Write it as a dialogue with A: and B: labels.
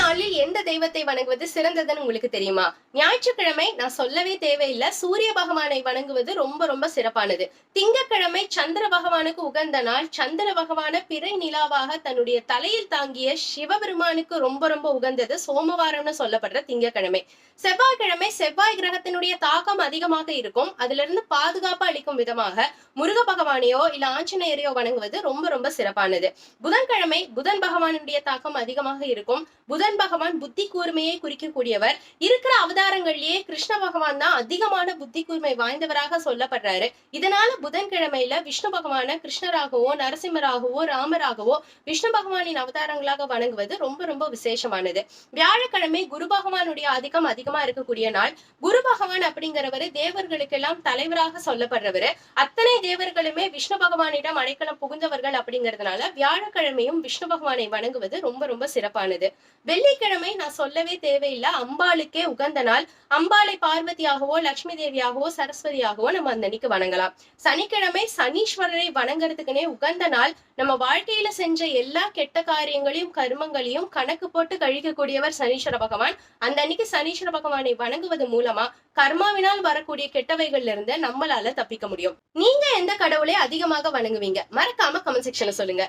A: நாளில் எந்த தெய்வத்தை வணங்குவது சிறந்ததுன்னு உங்களுக்கு தெரியுமா? ஞாயிற்றுக்கிழமை நான் சொல்லவே தேவையில்ல. சூரிய பகவானை வணங்குவது ரொம்ப ரொம்ப சிறப்பானது. திங்கட்கிழமை சந்திர பகவானுக்கு உகந்த நாள். சந்திர பகவான பிறை நிலாவாக தன்னுடைய தலையில் தாங்கிய சிவபெருமானுக்கு ரொம்ப ரொம்ப உகந்தது சோமவாரம்னு சொல்லப்படுற திங்கட்கிழமை. செவ்வாய்க்கிழமை செவ்வாய் கிரகத்தினுடைய தாக்கம் அதிகமாக இருக்கும். அதுல இருந்து பாதுகாப்பு அளிக்கும் விதமாக முருக பகவானையோ இல்ல ஆஞ்சநேயரையோ வணங்குவது ரொம்ப ரொம்ப சிறப்பானது. புதன்கிழமை புதன் பகவானுடைய தாக்கம் அதிகமாக இருக்கும். புதன் பகவான் புத்தி கூர்மையை குறிக்கக்கூடியவர். இருக்கிற அவதாரங்கள்லயே கிருஷ்ண பகவான் தான் அதிகமான புத்தி கூர்மை வாய்ந்தவராக சொல்லப்படுறாரு. இதனால புதன்கிழமையில விஷ்ணு பகவான கிருஷ்ணராகவோ நரசிம்மராகவோ ராமராகவோ விஷ்ணு பகவானின் அவதாரங்களாக வணங்குவது ரொம்ப ரொம்ப விசேஷமானது. வியாழக்கிழமை குரு பகவானுடைய ஆதிக்கம் அதிகமா இருக்கக்கூடிய நாள். குரு பகவான் அப்படிங்கிறவரு தேவர்களுக்கெல்லாம் தலைவராக சொல்லப்படுறவரு. அத்தனை தேவர்களுமே விஷ்ணு பகவானிடம் அடைக்கலம் புகுந்தவர்கள் அப்படிங்கிறதுனால வியாழக்கிழமையும் விஷ்ணு பகவானை வணங்குவது ரொம்ப ரொம்ப சிறப்பானது. வெள்ளிக்கிழமை நான் சொல்லவே தேவையில்லை, அம்பாளுக்கே உகந்த நாள். அம்பாளை பார்வதியாகவோ லட்சுமி தேவியாகவோ சரஸ்வதியாகவோ நம்ம அந்த அன்னைக்கு வணங்கலாம். சனிக்கிழமை சனீஸ்வரரை வணங்குறதுக்குனே உகந்த நாள். நம்ம வாழ்க்கையில செஞ்ச எல்லா கெட்ட காரியங்களையும் கர்மங்களையும் கணக்கு போட்டு கழிக்கக்கூடியவர் சனீஸ்வர பகவான். அந்த அன்னைக்கு சனீஸ்வர பகவானை வணங்குவது மூலமா கர்மாவினால் வரக்கூடிய கெட்டவைகள்ல இருந்து நம்மளால தப்பிக்க முடியும். நீங்க எந்த கடவுளை அதிகமாக வணங்குவீங்க? மறக்காம கமெண்ட் செக்ஷன்ல சொல்லுங்க.